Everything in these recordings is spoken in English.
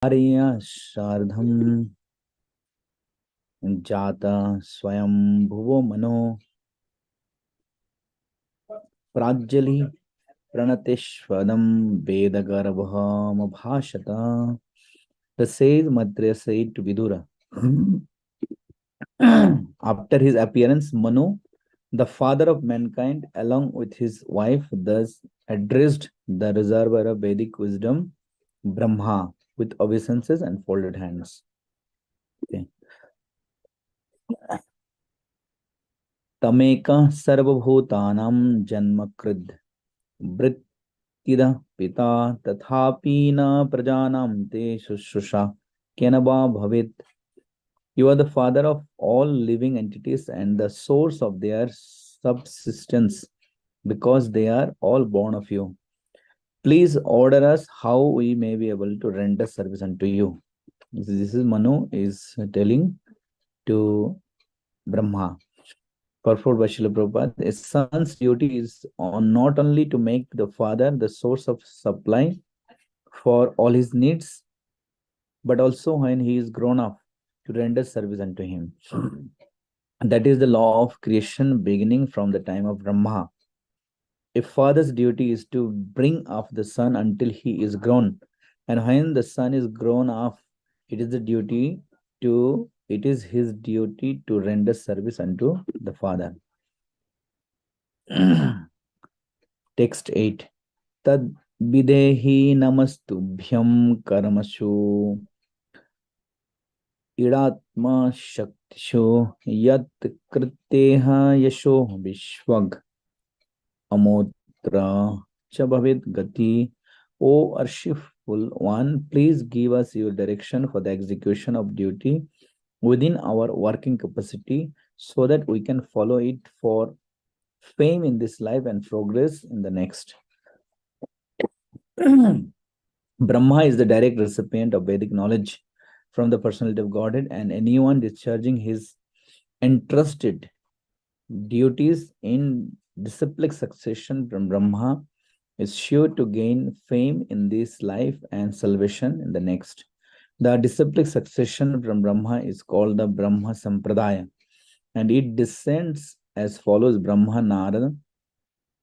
आर्य शार्धम जाता स्वयं भुवो मनो प्राज्जलि प्रणतिष्वदम वेदगर्भमभाषत. The sage Maitreya said to Vidura after his appearance, Manu, the father of mankind, along with his wife, thus addressed the reservoir of Vedic wisdom, Brahma, with obeisances and folded hands. Okay. तमेक सर्वभूतानां जन्मकृद् वृत्तिद पिता तथापि न प्रजानां ते शुश्रूषा केन वा भवेत्. You are the father of all living entities and the source of their subsistence, because they are all born of you. Please order us how we may be able to render service unto you. This is Manu is telling to Brahma. Purport by Srila Prabhupada, a son's duty is on not only to make the father the source of supply for all his needs, but also when he is grown up to render service unto him. That is the law of creation beginning from the time of Brahma. A father's duty is to bring up the son until he is grown, and when the son is grown up, it is his duty to render service unto the father. Text 8. Tad videhi namastubhyam karmashu idatma shaktishu yat kriteha yasho vishwag amotra chabhavit gati. O Arshiful One, please give us your direction for the execution of duty within our working capacity, so that we can follow it for fame in this life and progress in the next. Brahma is the direct recipient of Vedic knowledge from the personality of Godhead, and anyone discharging his entrusted duties in disciplic succession from Brahma is sure to gain fame in this life and salvation in the next. The disciplic succession from Brahma is called the Brahma Sampradaya, and it descends as follows: Brahma Narada,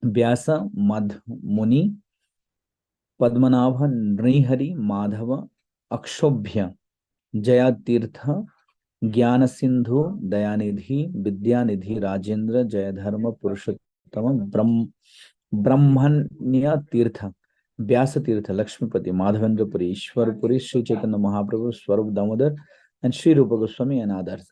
Vyasa Madh Muni, Padmanabha Nrihari Madhava Akshobhya Jayatirtha Jnana Sindhu Dayanidhi Vidyanidhi Rajendra Jayadharma Purushottama Brahmanya Tirtha Vyasa Tirtha Lakshmipati Madhavendra Puri Ishwar Puri Sri Chaitanya Mahaprabhu Swarup Damodar and Sri Rupa Goswami and others.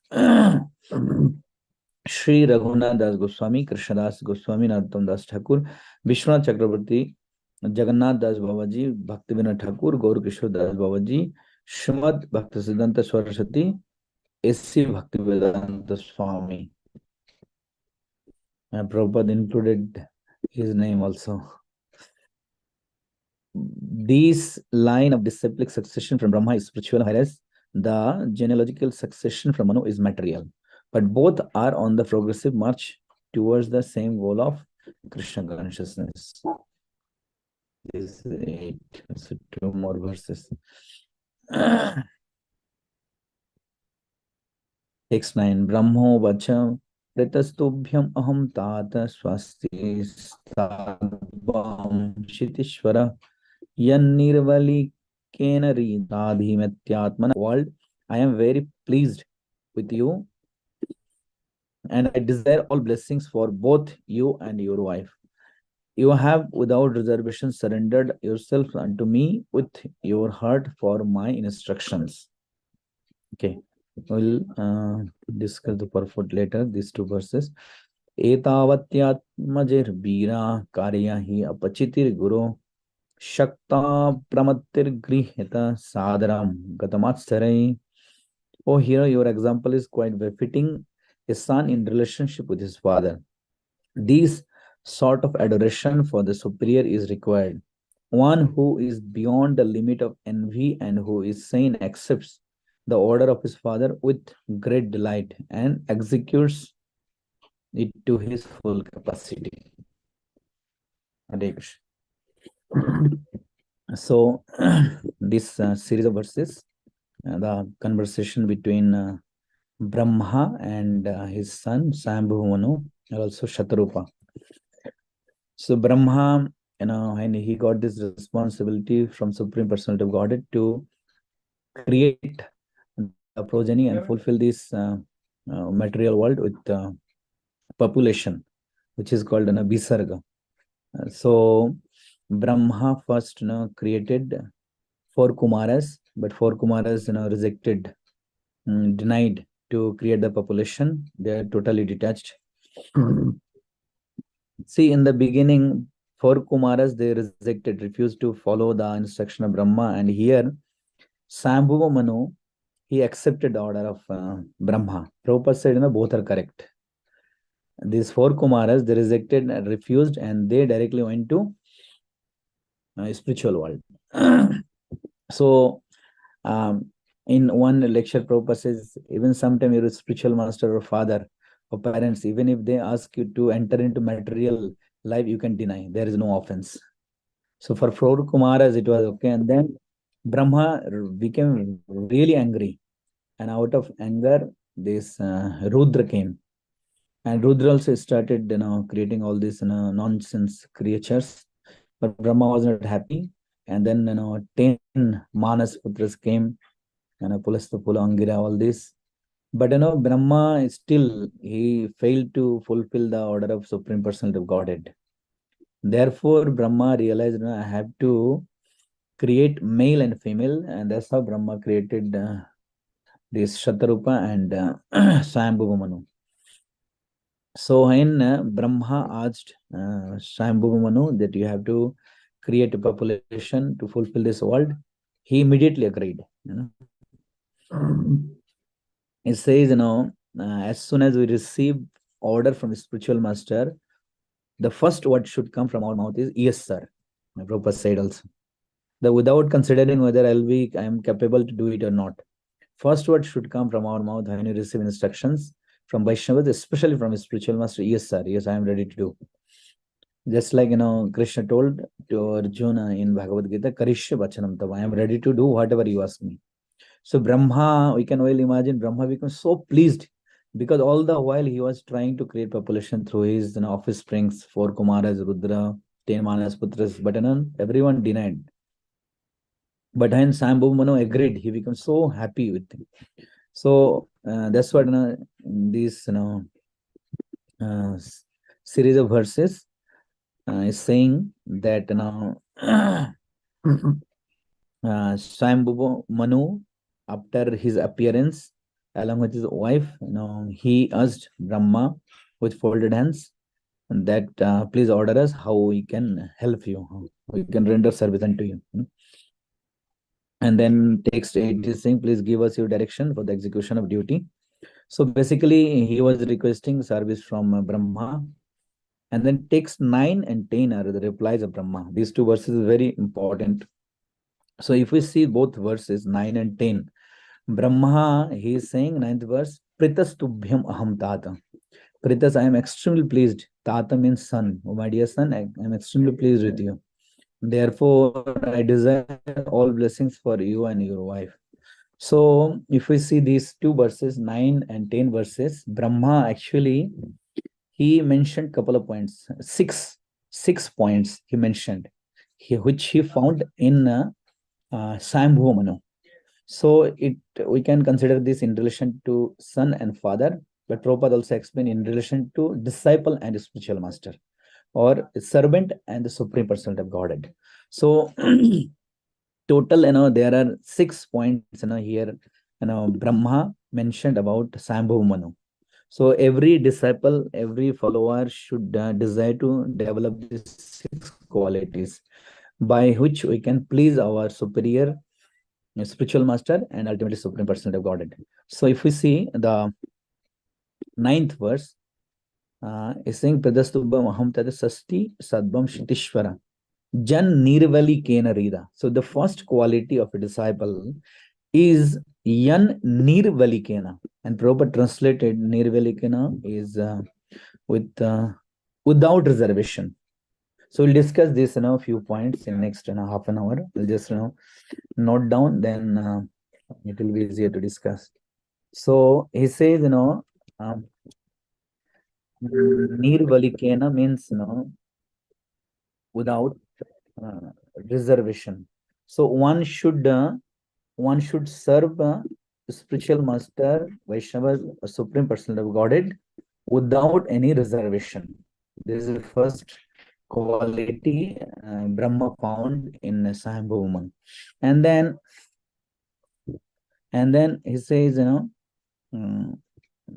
Sri Raghunath Das Goswami, Krishnadas Goswami, Narottam Das Thakur, Vishwanath Chakrabarti, Jagannath Das Babaji, Bhaktivinoda Thakur, Gaur Kishore Das Babaji, Shrimad Bhaktisiddhanta Saraswati, S.C. Bhaktivedanta Swami. And Prabhupada included his name also. This line of disciplic succession from Brahma is spiritual, whereas the genealogical succession from Manu is material. But both are on the progressive march towards the same goal of Krishna consciousness. This is 8. So 2 more verses. Text 9. Brahmo vacham pritastubhyam aham tata swasti stadvam shitishvara yannirvali kenari tadhimetyatmana. World, I am very pleased with you, and I desire all blessings for both you and your wife. You have without reservation surrendered yourself unto me with your heart for my instructions. Okay, we'll discuss the purport later, these 2 verses. Etavatyatmajir bira karya hi apachitir guru shakta pramattir grihita sadaram gatamatsarai. Oh, here your example is quite befitting a son in relationship with his father. This sort of adoration for the superior is required. One who is beyond the limit of envy and who is sane accepts the order of his father with great delight and executes it to his full capacity. Hare Krishna. So this series of verses, the conversation between Brahma and his son Sambhuvamanu, and also Shatarupa. So Brahma, and he got this responsibility from Supreme Personality of Godhead to create the progeny and fulfill this material world with population, which is called Visarga. So Brahma first created four Kumaras, but four Kumaras rejected, denied to create the population. They are totally detached. See, in the beginning, four Kumaras they rejected, refused to follow the instruction of Brahma, and here Sambhuva Manu he accepted the order of Brahma. Prabhupada said, both are correct. These four Kumaras, they rejected and refused, and they directly went to spiritual world. So, in one lecture, Prabhupada says, even sometimes you're a spiritual master or father or parents, even if they ask you to enter into material life, you can deny. There is no offense. So for four Kumaras, it was okay. And then Brahma became really angry. And out of anger, this Rudra came. And Rudra also started, creating all these, nonsense creatures. But Brahma was not happy. And then, 10 Manas Putras came, Pulastapula, Angira, all this. But, Brahma still, he failed to fulfill the order of Supreme Personality of Godhead. Therefore, Brahma realized, I have to create male and female. And that's how Brahma created this Shatarupa and Swayambhuva Manu. So when Brahma asked Swayambhuva Manu that you have to create a population to fulfill this world, he immediately agreed. It says, as soon as we receive order from the spiritual master, the first word should come from our mouth is yes, sir. Prabhupada said also. Without considering whether I am capable to do it or not. First word should come from our mouth when you receive instructions from Vaishnavas, especially from a spiritual master. Yes, sir. Yes, I am ready to do. Just like, Krishna told to Arjuna in Bhagavad Gita, Karishya Vachanam Tava. I am ready to do whatever you ask me. So Brahma, we can well imagine Brahma becomes so pleased because all the while he was trying to create population through his offsprings, four Kumaras, Rudra, 10 Manas Putras, but everyone denied. But when Sambhuva Manu agreed, he becomes so happy with him. So that's what this series of verses is saying that Swayambhuva Manu, after his appearance along with his wife, he asked Brahma with folded hands that please order us how we can help you, how we can render service unto you. And then text 8 is saying, please give us your direction for the execution of duty. So basically, he was requesting service from Brahma. And then text 9 and 10 are the replies of Brahma. These two verses are very important. So if we see both verses, 9 and 10, Brahma, he is saying, 9th verse, Pritas tubhyam aham tata. Pritas, I am extremely pleased. Tata means son. Oh, my dear son, I am extremely pleased with you. Therefore, I desire all blessings for you and your wife. So, if we see these two verses, 9 and 10 verses, Brahma actually, he mentioned couple of points, six points he mentioned, which he found in Swayambhuva Manu. So, we can consider this in relation to son and father, but Prabhupada also explained in relation to disciple and spiritual master, or servant and the Supreme Personality of Godhead. So, total, there are 6 points, here, Brahma mentioned about Sambhuva Manu. So every disciple, every follower should desire to develop these 6 qualities by which we can please our superior spiritual master and ultimately Supreme Personality of Godhead. So if we see the 9th verse, is saying Pradastubham Aham Tada Sasti Sadbam Shitishvara Jan Nirvali Kena Rida. So the first quality of a disciple is Yan Nirvalikena. And proper translated Nirvalikena is with without reservation. So we'll discuss this, few points in next half an hour. We'll just note down, then it will be easier to discuss. So he says, nirvalikena means, without reservation. So one should serve spiritual master, Vaishnava, Supreme Personality of Godhead, without any reservation. This is the first quality Brahma found in Swayambhu woman. And then he says, one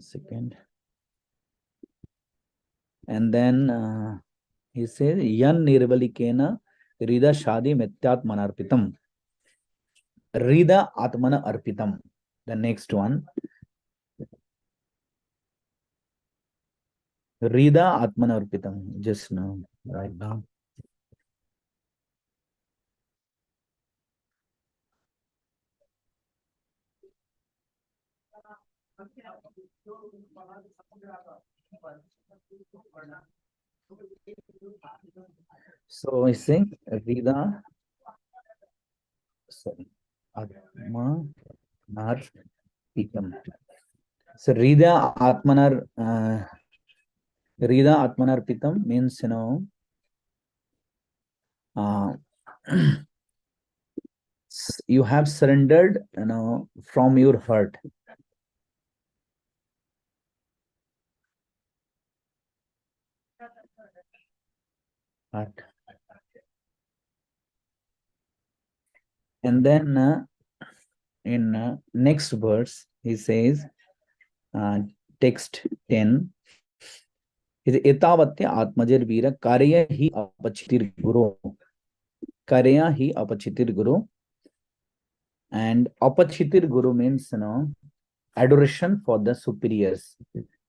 second. And then he says, yan nirvalikena rida shadi mityatmanarpitam. Rida atmana arpitam. The next one. Rida atmana arpitam. Just now, right now. So I say Rida, sorry, Atma Nar Pikam. So Rida Atmanar Pitam means, uh, you have surrendered, from your heart. Heart. And then in next verse, he says, text 10, Etavatya Atmajar Vira Karya hi apachitir Guru. Karya hi apachitir Guru. And apachitir Guru means, adoration for the superiors.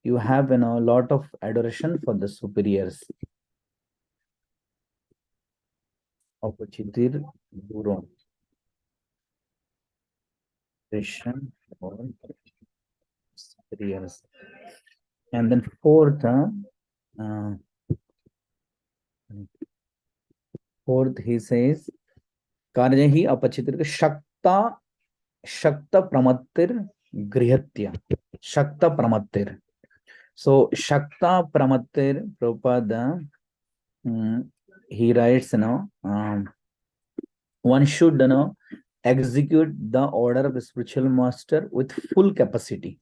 You have, a lot of adoration for the superiors. Apachitir Guru. Adoration for superiors. And then fourth, he says, Karya hi apachitir Shakta Pramattir Grihatya. Shakta Pramattir. So Shakta Pramattir, Prabhupada, he writes, one should, execute the order of the spiritual master with full capacity.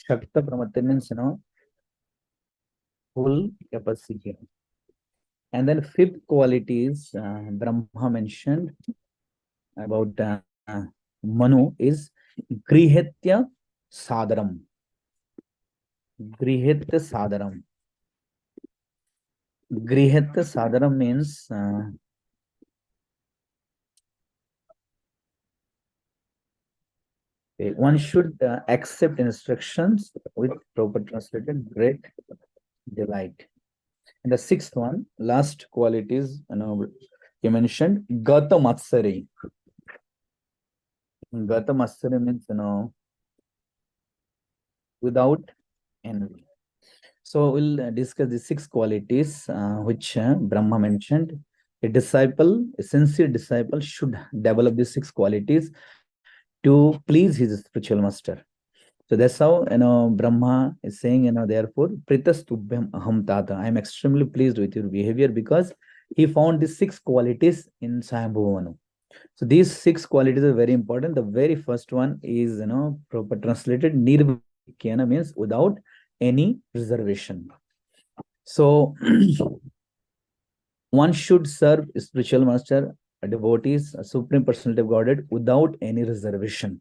Shakta Pramattir means, full capacity. And then fifth quality is Brahma mentioned about Manu is Grihetya Sadaram. Grihetya Sadaram. Grihetya Sadaram means one should accept instructions with proper translated great delight. And the sixth one, last qualities, you mentioned Gata Matsari. Gata Matsari means, without envy. So we'll discuss the six qualities which Brahma mentioned. A sincere disciple should develop these six qualities to please his spiritual master. So that's how, Brahma is saying, therefore, Pritastubhyam aham tata. I am extremely pleased with your behavior because he found these six qualities in Swayambhu. So these six qualities are very important. The very first one is, proper translated, nirvikena means without any reservation. So one should serve spiritual master, devotees, a Supreme Personality of Godhead without any reservation.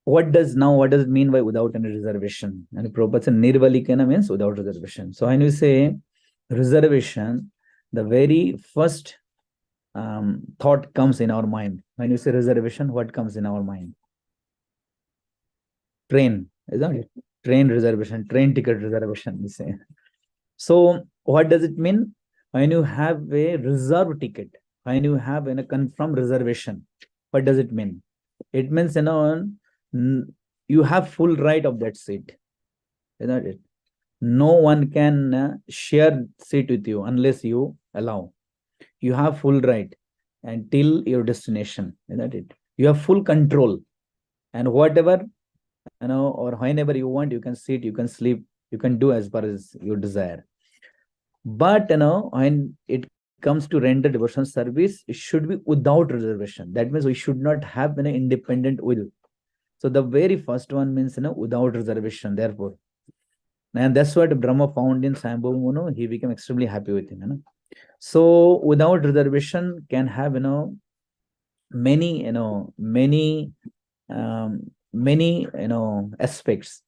What does it mean by without any reservation? And Prabhupada said nirvalikena means without reservation. So when we say reservation, the very first thought comes in our mind. When you say reservation, what comes in our mind? Train, isn't it? Train reservation, train ticket reservation, we say. So what does it mean? When you have a reserve ticket, when you have a confirmed reservation, what does it mean? It means, You have full right of that seat, isn't it? No one can share seat with you unless you allow. You have full right until your destination, isn't it? You have full control, and whatever, or whenever you want, you can sit, you can sleep, you can do as far as your desire. But when it comes to render devotional service, it should be without reservation. That means we should not have an independent will. So the very first one means without reservation. Therefore, and that's what Brahma found in Sambhav. He became extremely happy with him. So without reservation can have many many aspects.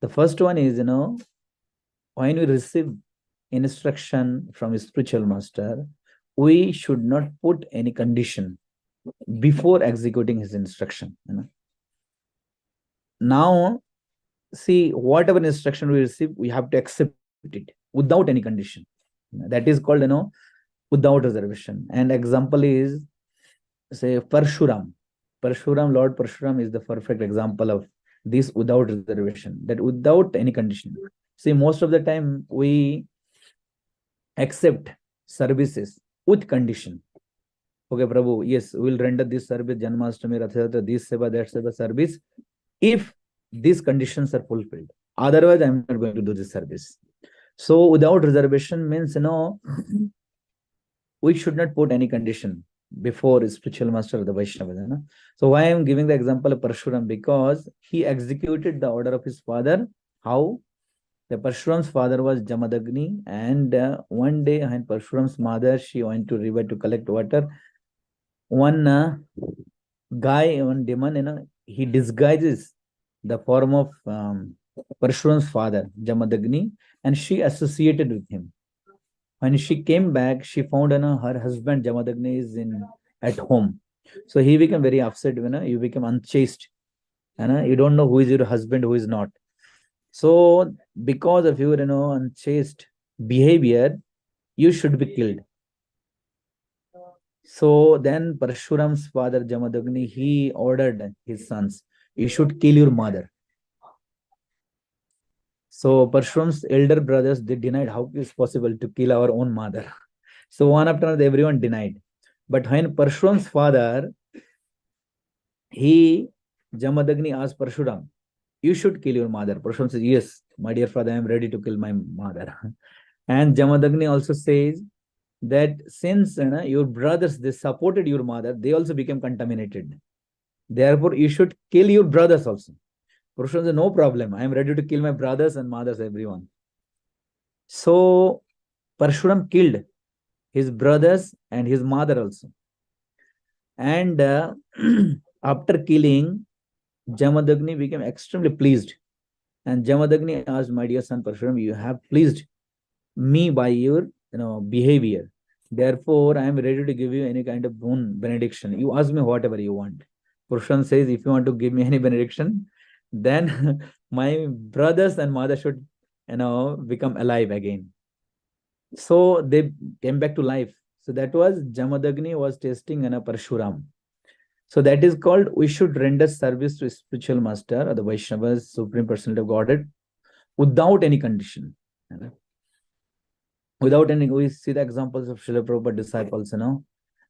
The first one is when we receive instruction from a spiritual master, we should not put any condition before executing his instruction. Now, see, whatever instruction we receive, we have to accept it without any condition. That is called without reservation. And example is, say, Parshuram. Lord Parshuram is the perfect example of this without reservation, that without any condition. See, most of the time we accept services with condition. Okay, Prabhu, yes, we'll render this service, Janmashtami, Rathayatra, this seva, that seva service, if these conditions are fulfilled. Otherwise, I'm not going to do this service. So without reservation means, we should not put any condition before a spiritual master of the Vaishnava. So why I'm giving the example of Parshuram? Because he executed the order of his father. How? The Parshuram's father was Jamadagni, and one day, when Parshuram's mother, she went to river to collect water. One guy, one demon, he disguises the form of Parshuram's father, Jamadagni, and she associated with him. When she came back, she found her husband Jamadagni is at home. So he became very upset. You become unchaste. You don't know who is your husband, who is not. So because of your unchaste behavior, you should be killed. So then Parshuram's father Jamadagni, he ordered his sons, you should kill your mother. So Parshuram's elder brothers, they denied how it is possible to kill our own mother. So one after another, everyone denied. But when Parshuram's father, Jamadagni asked Parshuram, you should kill your mother. Parshuram says, yes, my dear father, I am ready to kill my mother. And Jamadagni also says that since your brothers, they supported your mother, they also became contaminated. Therefore, you should kill your brothers also. Parshuram says, no problem. I am ready to kill my brothers and mothers, everyone. So Parshuram killed his brothers and his mother also. And after killing, Jamadagni became extremely pleased. And Jamadagni asked, my dear son Parshuram, you have pleased me by your behavior. Therefore, I am ready to give you any kind of boon benediction. You ask me whatever you want. Parshuram says, if you want to give me any benediction, then my brothers and mother should become alive again. So they came back to life. So that was Jamadagni was tasting Parshuram. So that is called, we should render service to a spiritual master or the Vaishnavas, Supreme Personality of Godhead, without any condition. Without any, we see the examples of Srila Prabhupada disciples,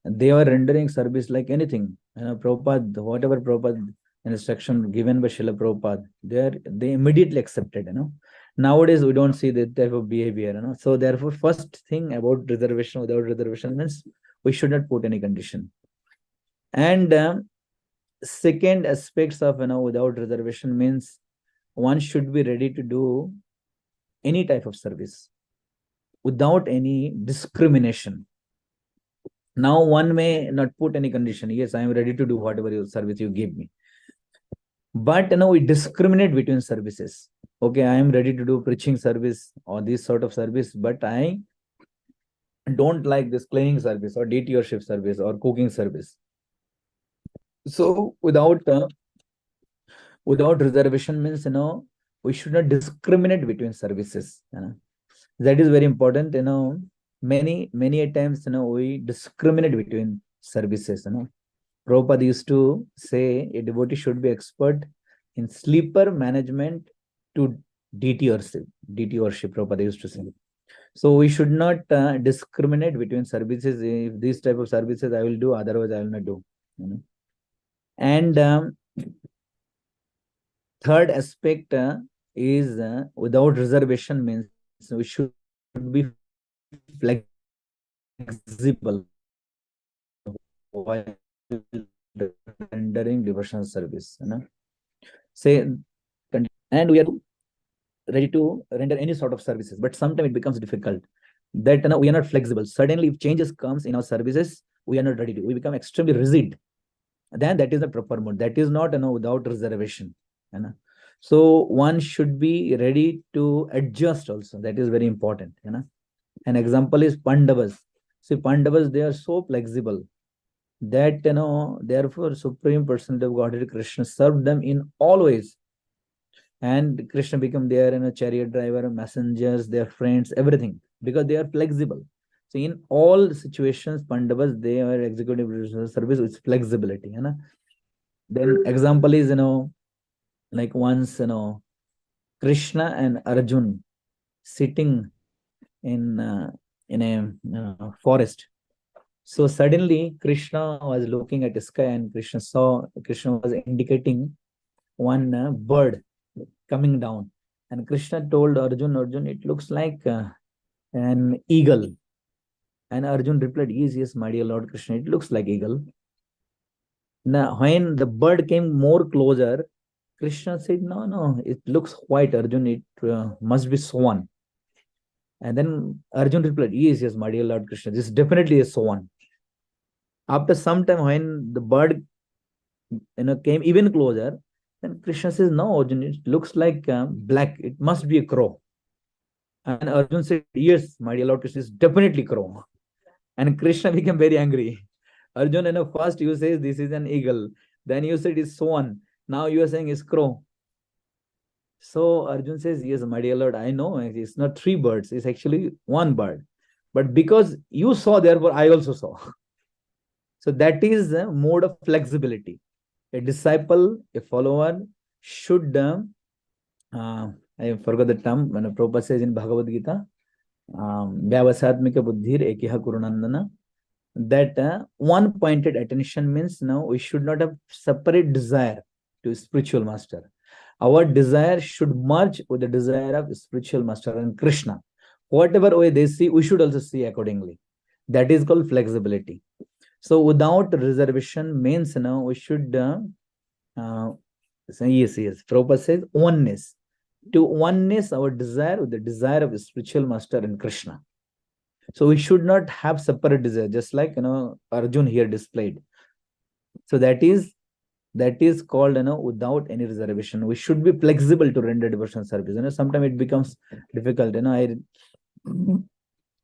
they are rendering service like anything. Prabhupada, whatever Prabhupada instruction given by Srila Prabhupada, they immediately accepted. Nowadays we don't see that type of behavior. So therefore, first thing about reservation, without reservation means we should not put any condition. And second aspects of without reservation means one should be ready to do any type of service without any discrimination. Now one may not put any condition. Yes, I am ready to do whatever your service you give me. But we discriminate between services. Okay, I am ready to do preaching service or this sort of service, but I don't like this cleaning service or DTOship service or cooking service. So without reservation means we should not discriminate between services. That is very important. Many a times we discriminate between services. Prabhupada used to say a devotee should be expert in sleeper management to DT worship. DT worship, Prabhupada used to say. So we should not discriminate between services. If these type of services I will do, otherwise I will not do. You know? And third aspect is without reservation means we should be flexible while rendering devotional service. You know? Say, and we are ready to render any sort of services, but sometimes it becomes difficult that we are not flexible. Suddenly, if changes comes in our services, we are not ready to. We become extremely rigid. Then that is the proper mode. That is not without reservation. You know? So one should be ready to adjust also. That is very important. You know? An example is Pandavas. See, Pandavas, they are so flexible that therefore Supreme Personality of Godhead Krishna served them in all ways. And Krishna become their chariot driver, messengers, their friends, everything, because they are flexible. So in all situations, Pandavas, they are executive service with flexibility. You know? Then example is, like once, Krishna and Arjun sitting in a forest. So suddenly Krishna was looking at the sky and Krishna was indicating one bird coming down. And Krishna told Arjun, it looks like an eagle. And Arjun replied, yes, my dear Lord Krishna, it looks like eagle. Now, when the bird came more closer, Krishna said, no, it looks white, Arjun, it must be swan. And then Arjun replied, yes, my dear Lord Krishna, this definitely is swan. After some time, when the bird came even closer, then Krishna says, no, Arjun, it looks like black, it must be a crow. And Arjun said, yes, my dear Lord Krishna, is definitely crow. And Krishna became very angry. Arjun, first you say this is an eagle, then you said it's swan, now you are saying it's crow. So Arjun says, yes, my dear Lord, I know it's not three birds, it's actually one bird. But because you saw, therefore I also saw. So that is a mode of flexibility. A disciple, a follower should, I forgot the term, when Prabhupada says in Bhagavad Gita, Vyavasatmika buddhir ekiha kurunandana, that one pointed attention means now we should not have separate desire to spiritual master. Our desire should merge with the desire of spiritual master and Krishna. Whatever way they see, we should also see accordingly. That is called flexibility. So without reservation means we should yes. Prabhupada says oneness. To oneness our desire with the desire of the spiritual master and Krishna. So we should not have separate desire, just like Arjun here displayed. So that is called without any reservation. We should be flexible to render devotional service. Sometimes it becomes difficult. I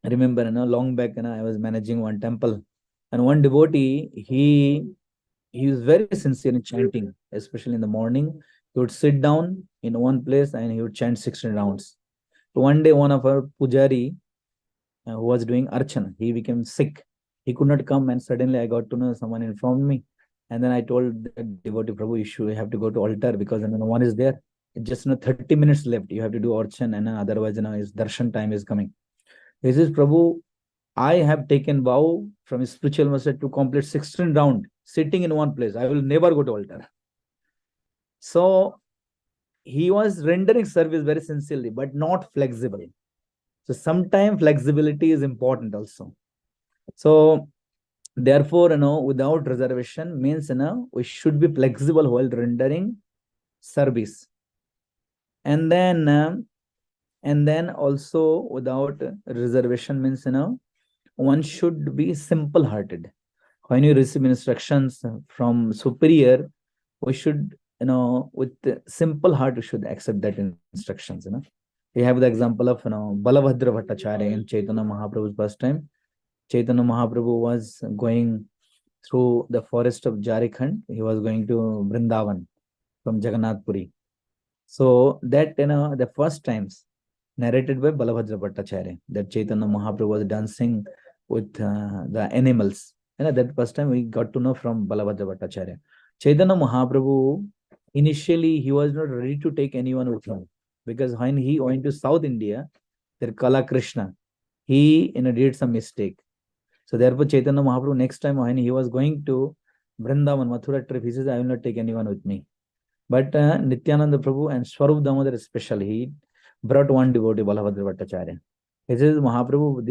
remember long back I was managing one temple, and one devotee, he was very sincere in chanting, especially in the morning. He would sit down in one place and he would chant 16 rounds. So one day, one of our pujari who was doing archana, he became sick. He could not come, and suddenly I got to know, someone informed me. And then I told the devotee, Prabhu, you have to go to altar because no one is there. It's just 30 minutes left. You have to do archana, and otherwise his darshan time is coming. He says, Prabhu, I have taken vow from his spiritual master to complete 16 round sitting in one place. I will never go to altar. So he was rendering service very sincerely, but not flexible. So sometimes flexibility is important also. So therefore, without reservation means we should be flexible while rendering service. And then also without reservation means one should be simple-hearted. When you receive instructions from superior, we should, with simple heart, we should accept that instructions. We have the example of Balabhadra Bhattacharya in Chaitanya Mahaprabhu's first time. Chaitanya Mahaprabhu was going through the forest of Jarikhand. He was going to Vrindavan from Jagannath Puri. So that the first times narrated by Balabhadra Bhattacharya, that Chaitanya Mahaprabhu was dancing with the animals. That first time we got to know from Balabhadra Bhattacharya. Chaitanya Mahaprabhu initially he was not ready to take anyone with him, because when he went to South India, there Kala Krishna, he did some mistake. So therefore Chaitanya Mahaprabhu, next time when he was going to Vrindavan, Mathura trip, he says, I will not take anyone with me. But Nityananda Prabhu and Swarup Damodar especially, he brought one devotee, Balabhadra Bhattacharya. He says, Mahaprabhu,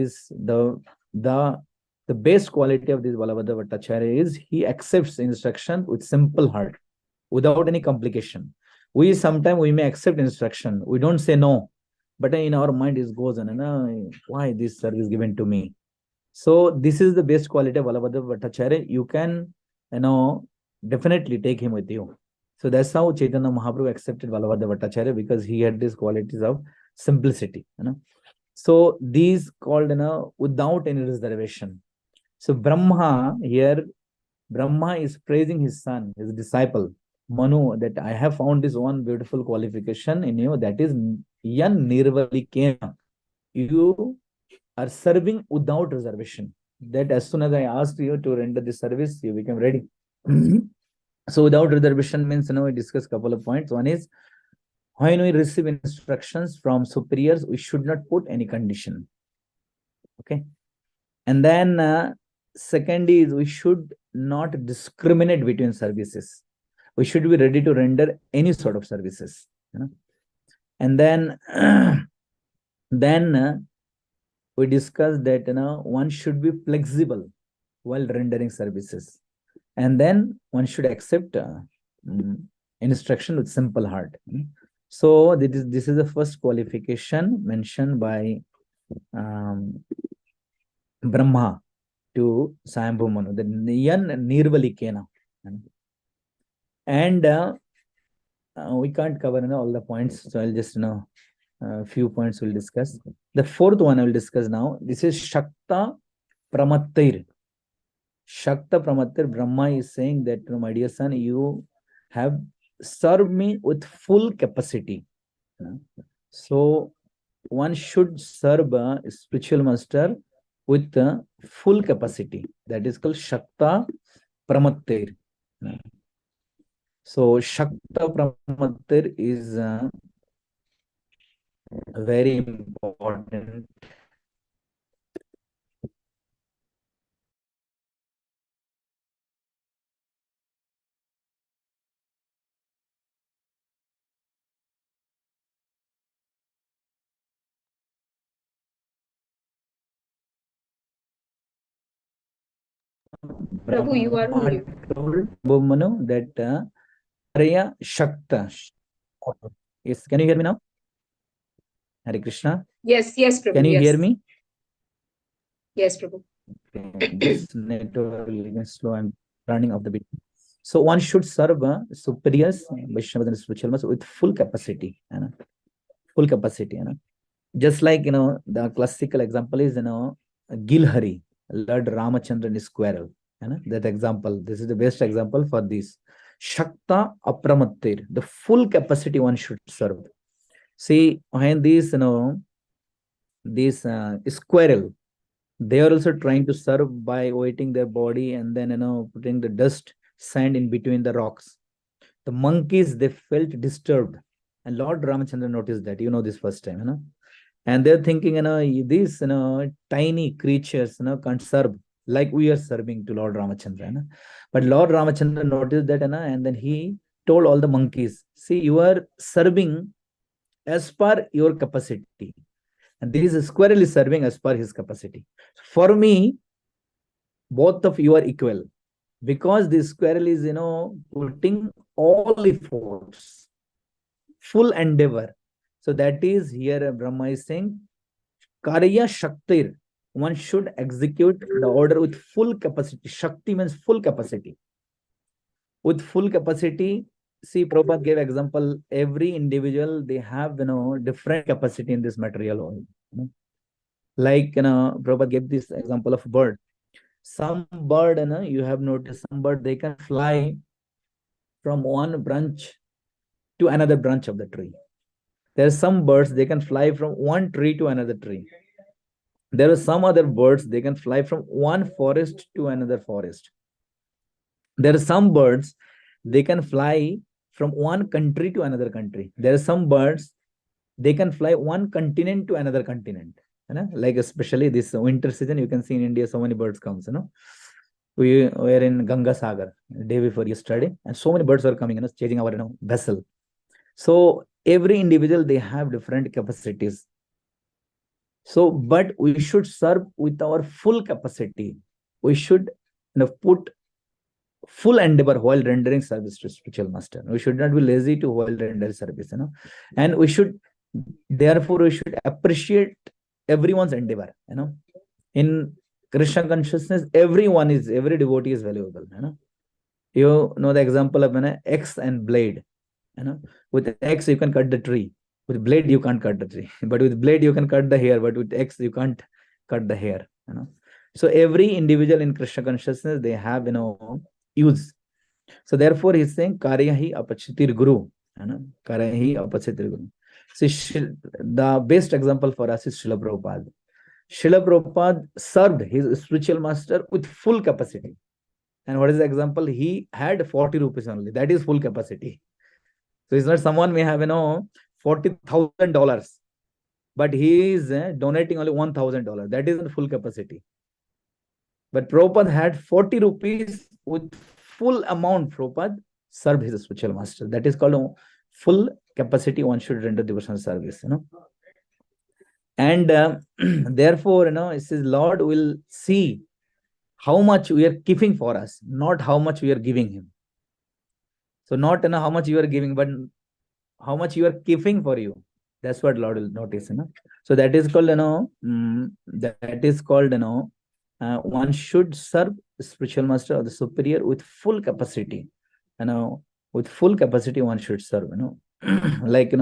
the the best quality of this Balabhadra Bhattacharya is he accepts instruction with simple heart, without any complication. We sometimes we may accept instruction, we don't say no, but in our mind it goes on, why this service given to me? So this is the best quality of Balabhadra Bhattacharya. You can, definitely take him with you. So that's how Chaitanya Mahaprabhu accepted Balabhadra Bhattacharya, because he had these qualities of simplicity. So these called, without any reservation. So Brahma here, Brahma is praising his son, his disciple, Manu, that I have found this one beautiful qualification in you, that is yan nirvalikena. You are serving without reservation. That as soon as I asked you to render the service, you became ready. So without reservation means, we discuss a couple of points. One is, when we receive instructions from superiors, we should not put any condition. Okay. And then second is, we should not discriminate between services. We should be ready to render any sort of services. And then we discussed that one should be flexible while rendering services, and then one should accept instruction with simple heart. So this is the first qualification mentioned by Brahma to Swayambhu Manu, the yan nirvalikena. And we can't cover all the points, so I'll just few points we'll discuss. The fourth one I will discuss now. This is Shakta Pramattir. Shakta Pramattir. Brahma is saying that, my dear son, you have served me with full capacity. So one should serve a spiritual master with full capacity. That is called Shakta Pramattir. So Shakta Pramattir is very important. Prabhu, you are on mute. Told Manu that Arya Shakta. Yes, can you hear me now? Hare Krishna. Yes, Prabhu. Can you hear me? Yes, Prabhu. Okay, this network is slow. I'm running off the bit. So one should serve superiors, Vaishnavas and spiritual masters with full capacity. Full capacity. Just like, the classical example is, Gilhari, Lord Ramachandran is squirrel. That example, this is the best example for this. Shakta Apramattir, the full capacity one should serve. See, when this squirrel, they are also trying to serve by weighting their body and then, putting the dust, sand in between the rocks. The monkeys, they felt disturbed. And Lord Ramachandra noticed that, this first time, and they're thinking, these, tiny creatures, can't serve like we are serving to Lord Ramachandra. But Lord Ramachandra noticed that, and then he told all the monkeys, see, you are serving as per your capacity. And this squirrel is serving as per his capacity. For me, both of you are equal, because this squirrel is, putting all efforts, full endeavor. So that is here Brahma is saying, Karya Shaktir. One should execute the order with full capacity. Shakti means full capacity. With full capacity, see, Prabhupada gave example, every individual, they have, different capacity in this material world. Like, Prabhupada gave this example of bird. Some bird, you have noticed, some bird, they can fly from one branch to another branch of the tree. There are some birds, they can fly from one tree to another tree. There are some other birds, they can fly from one forest to another forest. There are some birds, they can fly from one country to another country. There are some birds, they can fly one continent to another continent. Like especially this winter season, you can see in India so many birds comes. We were in Ganga Sagar day before yesterday, and so many birds are coming, chasing our vessel. So every individual, they have different capacities. So, but we should serve with our full capacity. We should put full endeavor while rendering service to spiritual master. We should not be lazy to while render service, and we should, therefore, we should appreciate everyone's endeavor. In Krishna consciousness, every devotee is valuable. You know the example of axe and blade. With axe you can cut the tree. With blade you can't cut the tree. But with blade you can cut the hair. But with axe you can't cut the hair. So every individual in Krishna consciousness, they have use. So therefore he's saying karyahi apachitir guru. Karyahi apachitir guru. See, the best example for us is Srila Prabhupada. Srila Prabhupada served his spiritual master with full capacity. And what is the example? He had 40 rupees only. That is full capacity. So it's not someone may have $40,000, but he is donating only $1,000. That is the full capacity. But Prabhupada had 40 rupees with full amount. Prabhupada served his spiritual master. That is called full capacity. One should render devotional service. And therefore, it says Lord will see how much we are keeping for us, not how much we are giving him. So not how much you are giving, but how much you are keeping for you. That's what Lord will notice. So that is called, that is called, one should serve spiritual master or the superior with full capacity. With full capacity, one should serve. Like,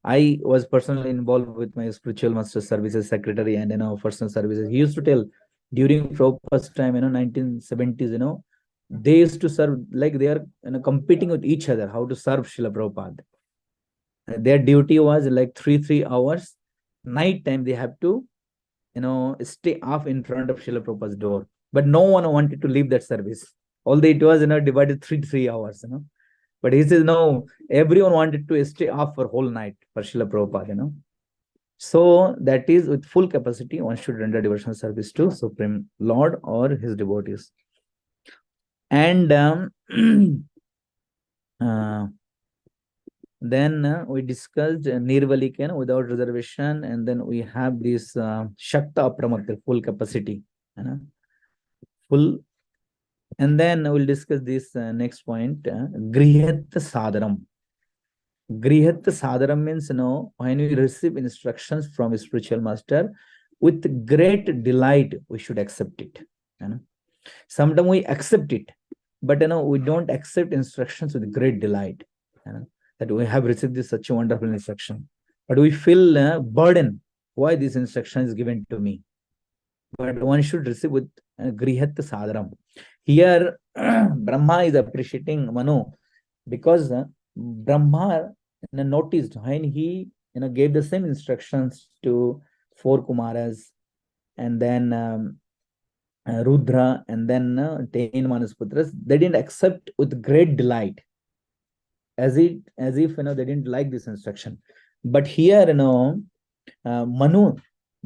I was personally involved with my spiritual master services secretary and personal services. He used to tell during Prabhupada's time, 1970s, they used to serve like they are competing with each other how to serve Srila Prabhupada. Their duty was like 3 hours. Night time they have to stay off in front of Srila Prabhupada's door. But no one wanted to leave that service. Although it was divided 3 hours. But he says no, everyone wanted to stay off for whole night for Srila Prabhupada. So that is with full capacity, one should render devotional service to Supreme Lord or his devotees. And then we discussed Nirvalikan without reservation, and then we have this Shakta Apramakta, full capacity. Full. And then we'll discuss this next point, Grihat Sadaram. Grihat Sadaram means, when we receive instructions from a spiritual master, with great delight, we should accept it. Sometimes we accept it, but we don't accept instructions with great delight. That we have received this such a wonderful instruction, but we feel burden. Why this instruction is given to me? But one should receive with Grihat Sadaram. Here, Brahma is appreciating Manu because Brahma noticed when he gave the same instructions to 4 Kumaras and then Rudra and then 10 Manasputras, they didn't accept with great delight, as if they didn't like this instruction. But here Manu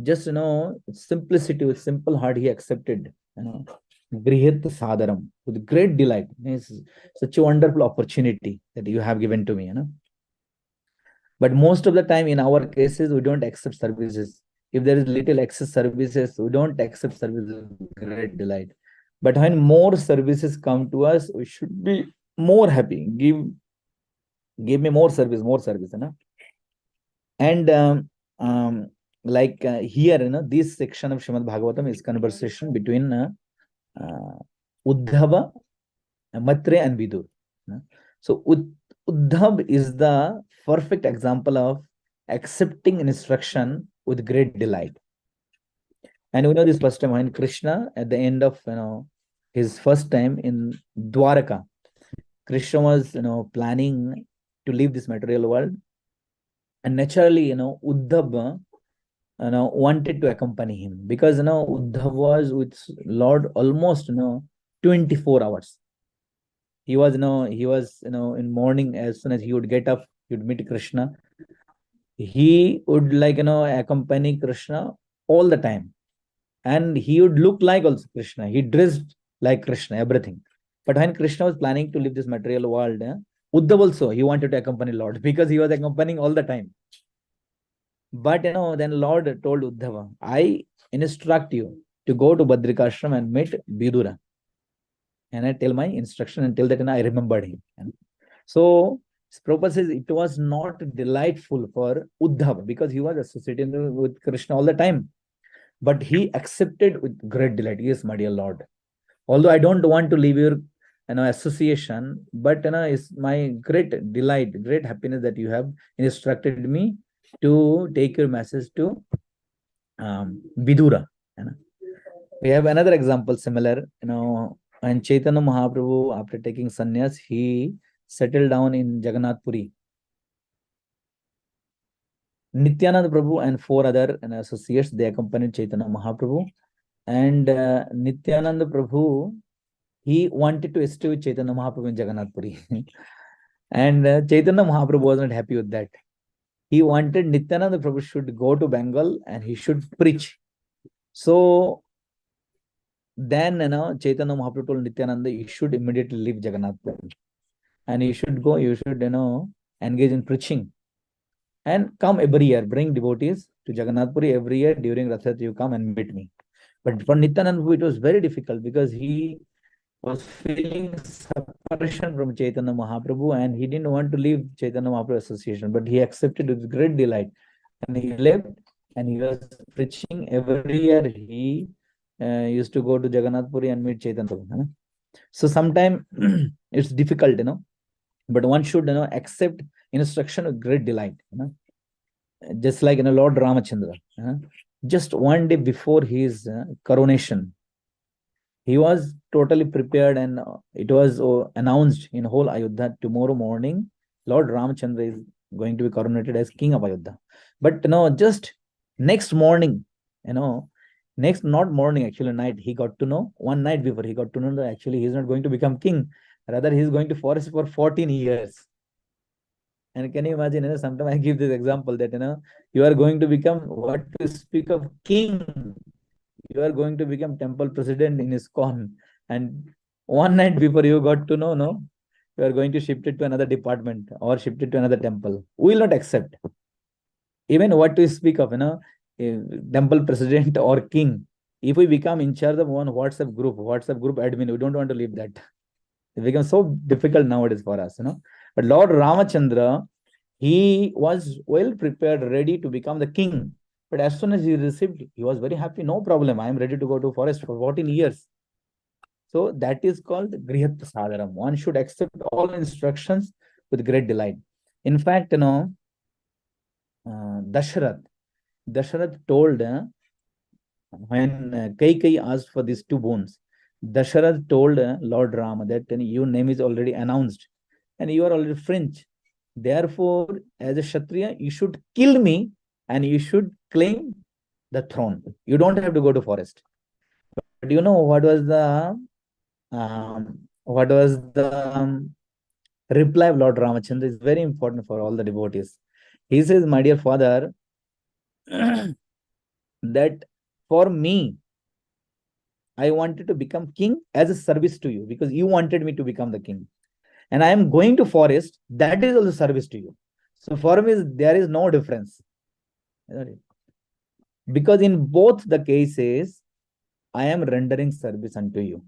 just simplicity, with simple heart, he accepted Grihat Sadaram with great delight. It's such a wonderful opportunity that you have given to me. But most of the time in our cases, we don't accept services. If there is little excess services, we don't accept services with great delight. But when more services come to us, we should be more happy. Give me more service. And like here, this section of Shrimad Bhagavatam is conversation between Uddhava, Matre, and Vidur. So Uddhav is the perfect example of accepting instruction with great delight. And we know this first time when Krishna, at the end of his first time in Dwaraka, Krishna was planning to leave this material world, and naturally Uddhav wanted to accompany him, because Uddhav was with Lord almost 24 hours. He was, in morning, as soon as he would get up, he would meet Krishna. He would, accompany Krishna all the time. And he would look like also Krishna. He dressed like Krishna, everything. But when Krishna was planning to leave this material world, Uddhav also, he wanted to accompany Lord because he was accompanying all the time. But then Lord told Uddhava, I instruct you to go to Badrikashram and meet Vidura. And I tell my instruction, until that I remembered him. So Prabhupada says it was not delightful for Uddhava because he was associating with Krishna all the time. But he accepted with great delight. Yes, my dear Lord. Although I don't want to leave your association, but it's my great delight, great happiness that you have instructed me to take your message to Vidura. We have another example similar, when Chaitanya Mahaprabhu, after taking sannyas, he settled down in Jagannath Puri. Nityananda Prabhu and four other associates, they accompanied Chaitanya Mahaprabhu. And Nityananda Prabhu, he wanted to stay with Chaitanya Mahaprabhu in Jagannath Puri. And Chaitanya Mahaprabhu was not happy with that. He wanted Nityananda Prabhu should go to Bengal and he should preach. So then, Chaitanya Mahaprabhu told Nityananda, you should immediately leave Jagannath Puri. And you should go, you should, engage in preaching. And come every year, bring devotees to Jagannath Puri every year during Rath Yatra, you come and meet me. But for Nityananda, it was very difficult because he was feeling separation from Chaitanya Mahaprabhu and he didn't want to leave Chaitanya Mahaprabhu association, but he accepted with great delight. And he left and he was preaching every year. He used to go to Jagannath Puri and meet Chaitanya Prabhu. So sometimes it's difficult, but one should, accept instruction with great delight. Just like Lord Ramachandra. Just one day before his coronation, he was totally prepared, and it was announced in whole Ayodhya, tomorrow morning Lord Ramachandra is going to be coronated as king of Ayodhya. But just next morning, not morning, actually night, he got to know, one night before he got to know that actually he's not going to become king, rather he's going to forest for 14 years. And can you imagine, sometimes I give this example that you are going to become, what to speak of king, you are going to become temple president in ISKCON, and one night before you got to know, no, you are going to shift it to another department or shift it to another temple. We will not accept. Even what to speak of, temple president or king. If we become in charge of one WhatsApp group admin, we don't want to leave that. It becomes so difficult nowadays for us, But Lord Ramachandra, he was well prepared, ready to become the king. But as soon as he received, he was very happy. No problem. I am ready to go to forest for 14 years. So that is called Grihat Sadaram. One should accept all instructions with great delight. In fact, Dasharath told, when Kai asked for these two bones, Dasharath told Lord Rama that your name is already announced and you are already French. Therefore, as a Kshatriya, you should kill me and you should claim the throne. You don't have to go to forest. But what was the reply of Lord Ramachandra? Is very important for all the devotees. He says, my dear father, that for me, I wanted to become king as a service to you because you wanted me to become the king. And I am going to forest, that is also service to you. So for me, there is no difference. Because in both the cases, I am rendering service unto you.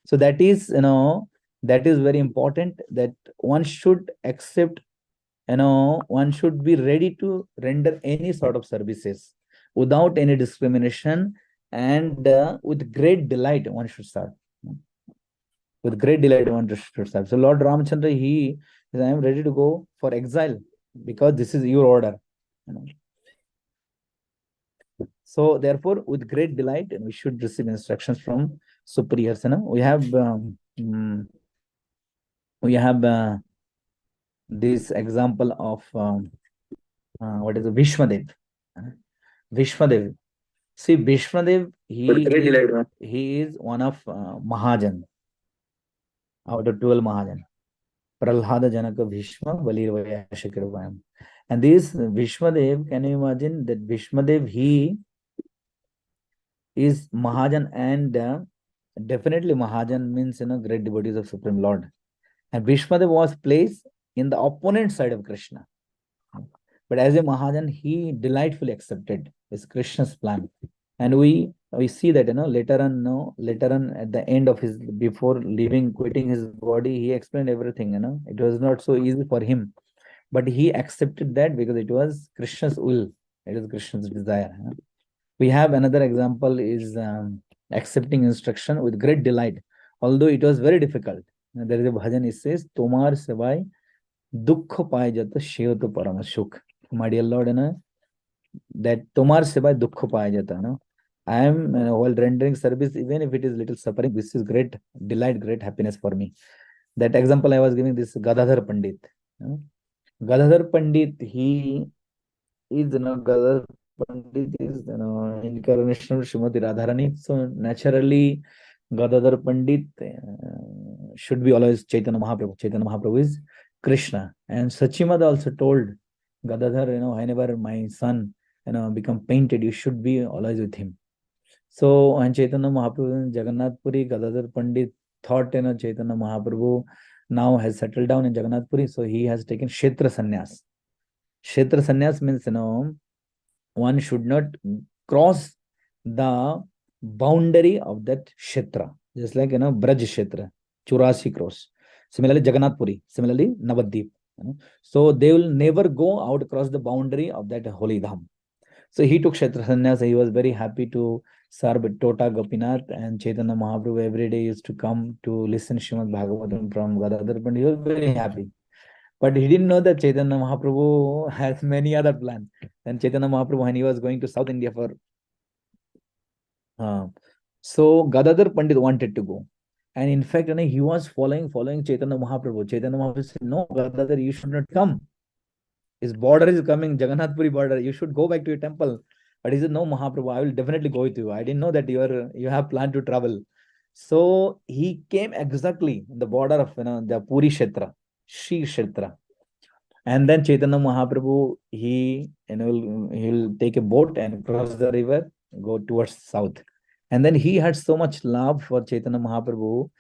So that is, very important, that one should accept, one should be ready to render any sort of services without any discrimination, and with great delight one should start. With great delight one should start. So Lord Ramachandra, he says, I am ready to go for exile because this is your order. So therefore, with great delight, we should receive instructions from superiors. We have this example of what is Vishwadev. Vishwadev. See, Vishwadev, he is one of Mahajan. out of 12 Mahajan. Prahlada Janaka Bhishma Balirvaya Shakirvayam. And this Bhishmadev, can you imagine that Bhishmadev, he is Mahajan, and definitely Mahajan means, great devotees of Supreme Lord. And Bhishmadev was placed in the opponent side of Krishna. But as a Mahajan, he delightfully accepted his Krishna's plan. And we see that, later on at the end of his, before leaving, quitting his body, he explained everything. It was not so easy for him, but he accepted that because it was Krishna's will. It was Krishna's desire. We have another example is accepting instruction with great delight, although it was very difficult. There is a bhajan, it says, Tomar sevai dukha pai jata shiv to parama shuk. My dear Lord, that Tomar sevai dukha pai jata. I am, while rendering service, even if it is little suffering, this is great delight, great happiness for me. That example I was giving, this Gadadhar Pandit. Gadadhar Pandit, he is, Gadadhar Pandit is, incarnation of Srimati Radharani. So naturally, Gadadhar Pandit should be always Chaitanya Mahaprabhu. Chaitanya Mahaprabhu is Krishna. And Sachimad also told Gadadhar, whenever my son, become painted, you should be always with him. So when Chaitanya Mahaprabhu in Jagannath Puri, Gadadhar Pandit thought, Chaitanya Mahaprabhu now has settled down in Jagannath Puri, so he has taken Kshetra Sannyas. Kshetra Sannyas means, one should not cross the boundary of that Kshetra. Just like, Braj Kshetra, Churasi cross. Similarly, Jagannath Puri, similarly, Navadvip. So they will never go out across the boundary of that holy dham. So he took Kshetra Sannyas. He was very happy to serve Tota Gopinath, and Chaitanya Mahaprabhu every day used to come to listen Shrimad Bhagavatam from Gadadhar Pandit. He was very happy. But he didn't know that Chaitanya Mahaprabhu has many other plans. And Chaitanya Mahaprabhu, when he was going to South India for... so Gadadhar Pandit wanted to go. And in fact, he was following Chaitanya Mahaprabhu. Chaitanya Mahaprabhu said, no, Gadadhar, you should not come. His border is coming, Jagannath Puri border. You should go back to your temple. But he said, no, Mahaprabhu, I will definitely go with you. I didn't know that you have planned to travel. So he came exactly in the border of, the Puri Kshetra, Shri Kshetra. And then Chaitanya Mahaprabhu, he will take a boat and cross the river, go towards south. And then he had so much love for Chaitanya Mahaprabhu.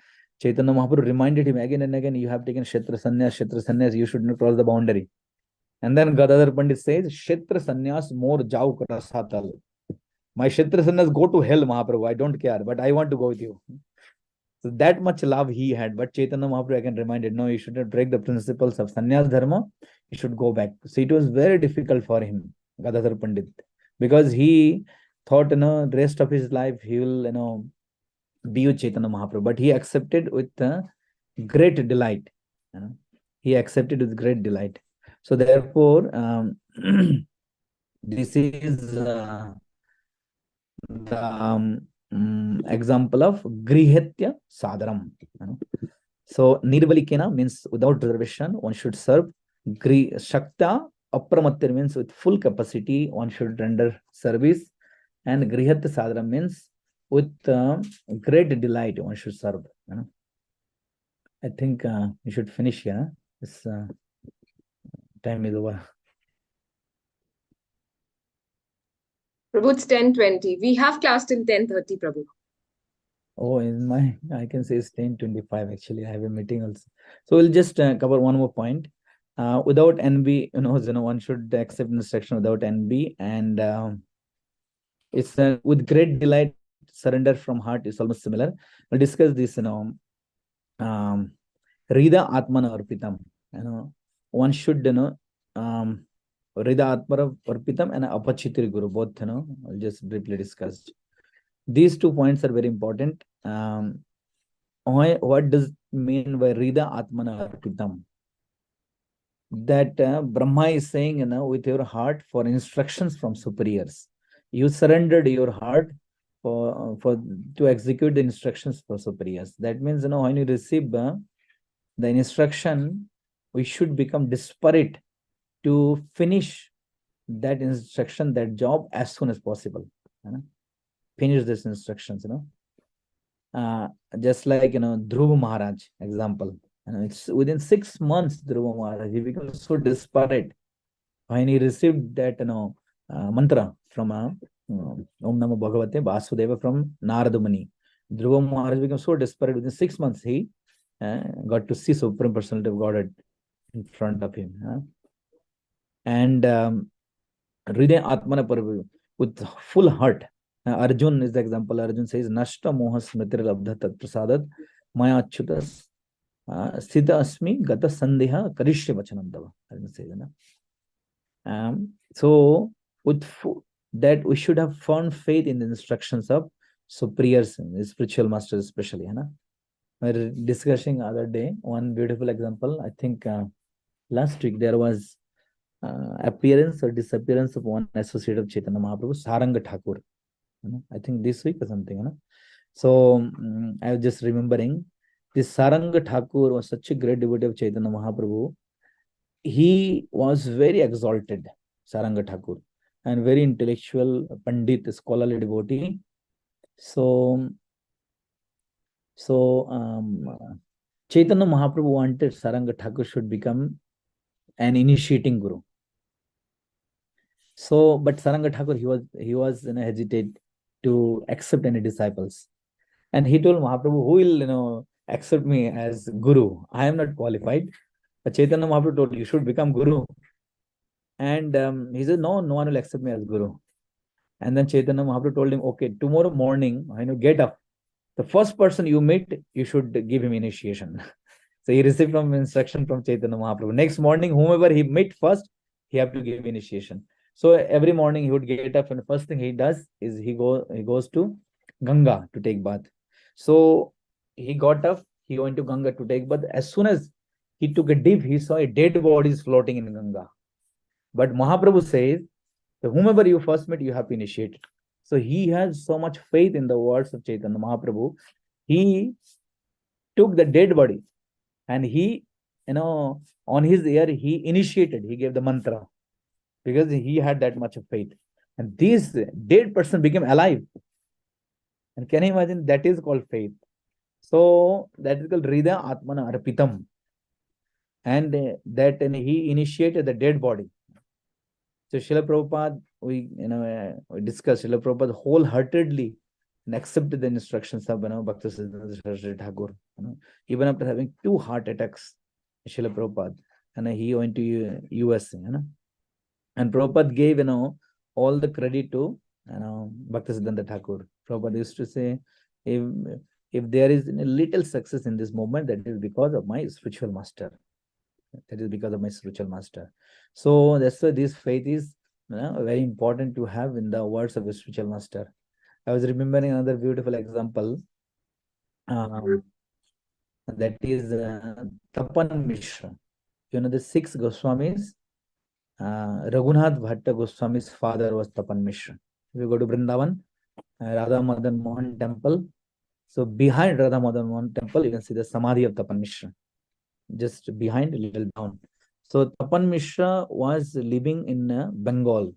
Chaitanya Mahaprabhu reminded him again and again, you have taken Kshetra Sannyas, you should not cross the boundary. And then Gadadhar Pandit says, Kshetra Sannyas more jau krasatal. My Kshetra Sannyas, go to hell, Mahaprabhu. I don't care, but I want to go with you. So that much love he had. But Chaitanya Mahaprabhu again reminded, no, you should not break the principles of Sannyas Dharma. You should go back. So it was very difficult for him, Gadadhar Pandit, because he thought, the rest of his life he will, be with Chaitanya Mahaprabhu. But he accepted with great delight. He accepted with great delight. So therefore, this is the example of Grihetya Sadaram. So Nirvalikena means without reservation, one should serve. Shakta Apramatya means with full capacity, one should render service. And Grihatya Sadaram means with great delight, one should serve. I think we should finish here. This time is over. Prabhu, it's 10:20. We have class till 10:30, Prabhu. Oh, I can say it's 10:25 actually. I have a meeting also. So we'll just cover one more point. Without NB, one should accept instruction without NB. And it's with great delight, surrender from heart is almost similar. We'll discuss this, Rida Atmana Arpitam. One should, Rida Atmana Arpitam and Apachitri Guru, both, I'll just briefly discuss. These 2 points are very important. What does it mean by Rida Atmana Arpitam? That Brahma is saying, with your heart for instructions from superiors. You surrendered your heart to execute the instructions for superiors. That means, when you receive the instruction, we should become desperate to finish that instruction, that job as soon as possible. Finish these instructions, just like, Dhruva Maharaj example. It's within 6 months, Dhruva Maharaj, he becomes so desperate when he received that, mantra from Om Namo Bhagavate Vasudeva from Narada Muni. Dhruva Maharaj became so desperate. Within 6 months, he got to see Supreme Personality of Godhead in front of him. And Hriday Atmana Parvu, with full heart. Arjun is the example. Arjun says, Nashta Moha Smritir Labdha Tat Prasadat Maya Achyutas Sthita Asmi Gata Sandeha Karishya Vachanandava. Arjun says, so with that we should have found faith in the instructions of superiors, spiritual masters especially. We were discussing other day one beautiful example. I think last week there was appearance or disappearance of one associate of Chaitanya Mahaprabhu, Saranga Thakur. I think this week or something. So I was just remembering this Saranga Thakur was such a great devotee of Chaitanya Mahaprabhu. He was very exalted, Saranga Thakur, and very intellectual, Pandit, scholarly devotee. So Chaitanya Mahaprabhu wanted Saranga Thakur should become an initiating guru. So, but Saranga Thakur, he was hesitate to accept any disciples, and he told Mahaprabhu, "Who will accept me as guru? I am not qualified." But Chaitanya Mahaprabhu told, "You should become guru." And he said, "No, no one will accept me as guru." And then Chaitanya Mahaprabhu told him, "Okay, tomorrow morning, get up. The first person you meet, you should give him initiation." So he received some instruction from Chaitanya Mahaprabhu. Next morning, whomever he met first, he have to give initiation. So every morning he would get up, and the first thing he does is he goes to Ganga to take bath. So he got up, he went to Ganga to take bath. As soon as he took a dip, he saw a dead bodies floating in Ganga. But Mahaprabhu says, whomever you first met, you have to initiate it. So he has so much faith in the words of Chaitanya Mahaprabhu. He took the dead body and he, on his ear, he initiated, he gave the mantra because he had that much of faith. And this dead person became alive. And can you imagine? That is called faith. So that is called Rida Atmana Arpitam. And he initiated the dead body. So Srila Prabhupada, we discussed Srila Prabhupada wholeheartedly and accepted the instructions of Bhakta Siddhanta Saraswati Thakur. Even after having 2 heart attacks, Srila Prabhupada, and he went to US. And Prabhupada gave all the credit to Bhakta Siddhanta Thakur. Prabhupada used to say, if there is a little success in this movement, that is because of my spiritual master. That is because of my spiritual master. So that's why this faith is very important to have in the words of the spiritual master. I was remembering another beautiful example. That is Tapan Mishra. The 6 Goswamis, Raghunath Bhatta Goswami's father was Tapan Mishra. If you go to Vrindavan, Radha Madan Mohan temple. So behind Radha Madan Mohan temple, you can see the Samadhi of Tapan Mishra. Just behind, a little down. So Tapan Mishra was living in Bengal.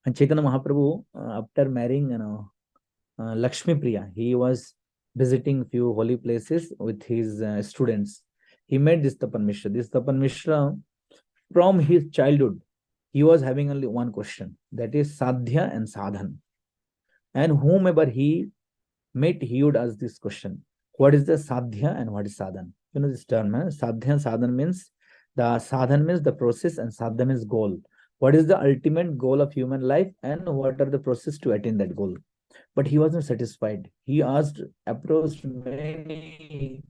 And Chaitanya Mahaprabhu, after marrying Lakshmi Priya, he was visiting few holy places with his students. He met this Tapan Mishra. This Tapan Mishra, from his childhood, he was having only one question, that is Sadhya and Sadhan. And whomever he met, he would ask this question, what is the Sadhya and what is Sadhan? This term, Sadhya and Sadhan means, the Sadhan means the process and Sadhya means goal. What is the ultimate goal of human life and what are the process to attain that goal? But he wasn't satisfied. He approached many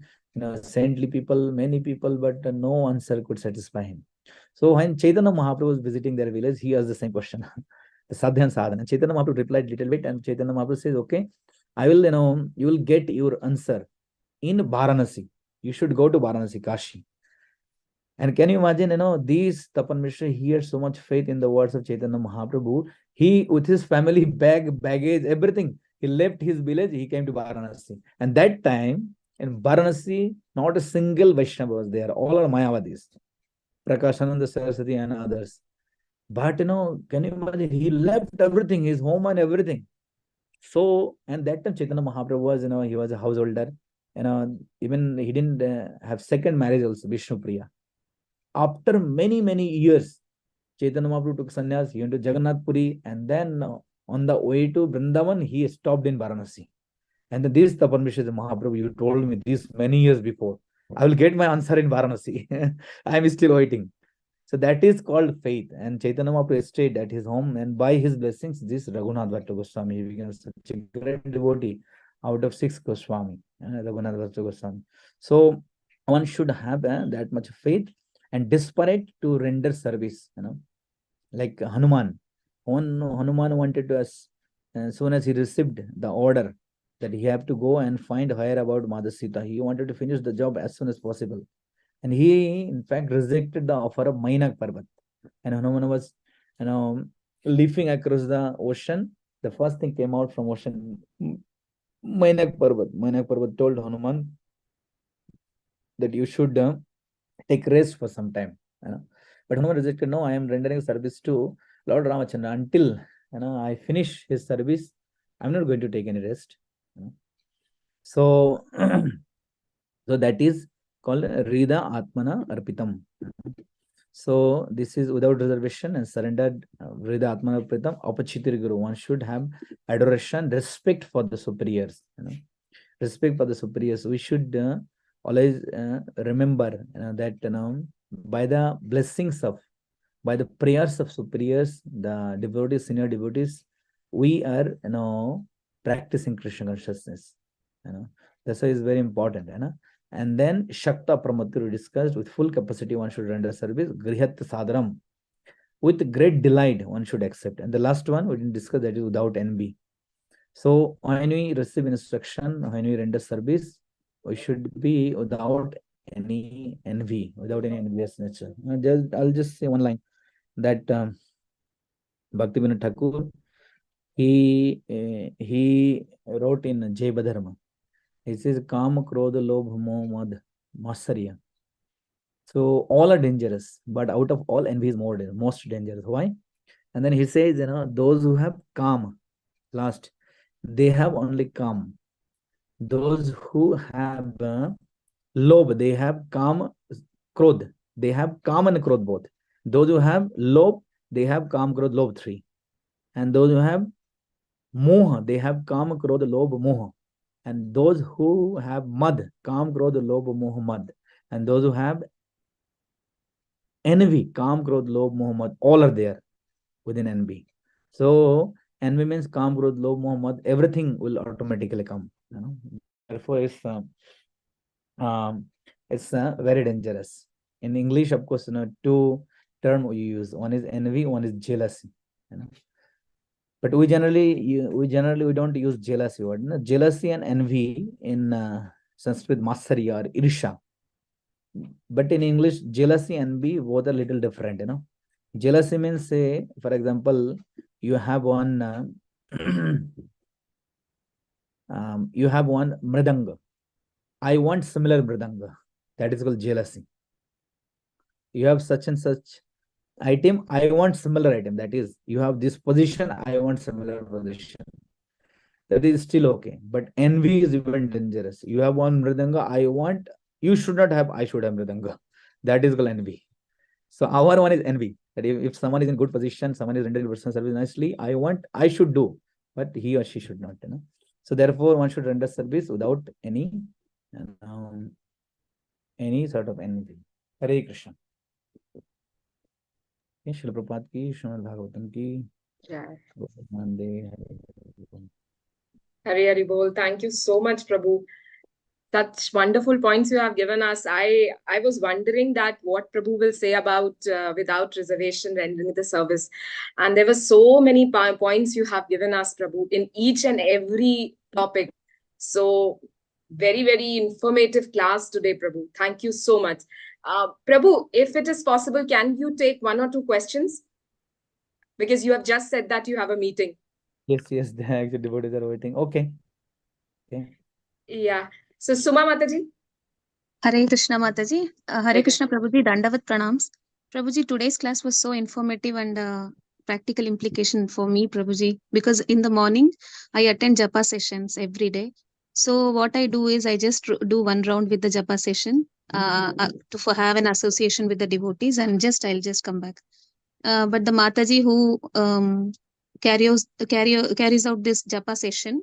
saintly people, many people, but no answer could satisfy him. So when Chaitanya Mahaprabhu was visiting their village, he asked the same question, the Sadhya and Sadhana. Chaitanya Mahaprabhu replied a little bit, and Chaitanya Mahaprabhu says, okay, I will, you will get your answer in Varanasi. You should go to Varanasi, Kashi. And can you imagine, these Tapan Mishra, he had so much faith in the words of Chaitanya Mahaprabhu. He, with his family, baggage, everything, he left his village, he came to Varanasi. And that time, in Varanasi, not a single Vaishnava was there. All are Mayavadis. Prakashananda Saraswati and others. But, can you imagine, he left everything, his home and everything. So, and that time Chaitanya Mahaprabhu was, he was a householder. Even he didn't have second marriage also, Vishnu Priya. After many, many years, Chaitanya Mahaprabhu took sannyas, he went to Jagannath Puri, and then on the way to Vrindavan, he stopped in Varanasi. And then this Tapan Vishnu Mahaprabhu, you told me this many years before. I will get my answer in Varanasi. I am still waiting. So that is called faith. And Chaitanya Mahaprabhu stayed at his home, and by his blessings, this Raghunath Bhatta Goswami, he became such a great devotee out of 6 Goswami, Raghunath Bhatta Goswami. So one should have that much faith and desperate to render service, like Hanuman. When Hanuman wanted to, as soon as he received the order that he have to go and find her about Madhusita, he wanted to finish the job as soon as possible. And he, in fact, rejected the offer of Mainak Parvat. And Hanuman was, leaping across the ocean. The first thing came out from ocean, Mainak Parvat. Mainak Parvat told Hanuman that you should take rest for some time. But Hanuman rejected, no, I am rendering service to Lord Ramachandra until I finish his service. I'm not going to take any rest. So, so that is called Rida Atmana Arpitam. So this is without reservation and surrendered Rida Atmana Arpitam, Apachitiri Guru. One should have adoration, respect for the superiors. Respect for the superiors. We should always remember that by the blessings of, by the prayers of superiors, the devotees, senior devotees, we are practicing Krishna consciousness. That's why it's very important. And then Shakta Pramatri we discussed, with full capacity one should render service. Grihat Sadaram, with great delight one should accept. And the last one we didn't discuss, that is without envy. So when we receive instruction, when we render service, we should be without any envy, without any envious nature. I'll just say one line that Bhaktivinoda Thakur, he wrote in Jai Badharma. He says, Kam, Krodha, Lobh, Moh, Mad, Matsarya. So all are dangerous, but out of all, envy is most dangerous. Why? And then he says, those who have calm, last, they have only calm. Those who have lobh, they have calm, krodh. They have calm and krodh both. Those who have lobh, they have calm, krodh, lobh 3. And those who have moha, they have calm, krodh, lobh, moha. And those who have mad, calm, krodh, lobh, moha, mad. And those who have envy, calm, krodh, lobh, moha, mad, all are there within envy. So envy means calm, krodh, lobh, moha, mad, everything will automatically come. Therefore, it's very dangerous. In English, of course, two terms we use. One is envy, one is jealousy. But we generally don't use jealousy word. Jealousy and envy in Sanskrit Matsarya or Irsha. But in English, jealousy and envy both are little different. Jealousy means, say, for example, you have one you have one mridanga. I want similar mridanga. That is called jealousy. You have such and such item, I want similar item. That is, you have this position, I want similar position. That is still okay. But envy is even dangerous. You have one mridanga, I want, you should not have, I should have mridanga. That is called envy. So our one is envy. That if someone is in good position, someone is rendering personal service nicely, I should do, but he or she should not. So therefore, one should render service without any sort of envy. Hare Krishna. Srila Prabhupada ki, Shrimad Bhagavatam ki. Hari Hari Bol. Thank you so much, Prabhu. Such wonderful points you have given us. I was wondering that what Prabhu will say about without reservation rendering the service. And there were so many points you have given us, Prabhu, in each and every topic. So very, very informative class today, Prabhu. Thank you so much. Prabhu, if it is possible, can you take 1 or 2 questions? Because you have just said that you have a meeting. Yes, the actual devotees are waiting. Okay. Yeah. So Suma Mataji. Hare Krishna Mataji. Hare Krishna Prabhuji, Dandavat Pranams. Prabhuji, today's class was so informative and practical implication for me, Prabhuji, because in the morning I attend japa sessions every day. So what I do is I just do one round with the japa session to have an association with the devotees, and I'll just come back. But the Mataji who carries out this japa session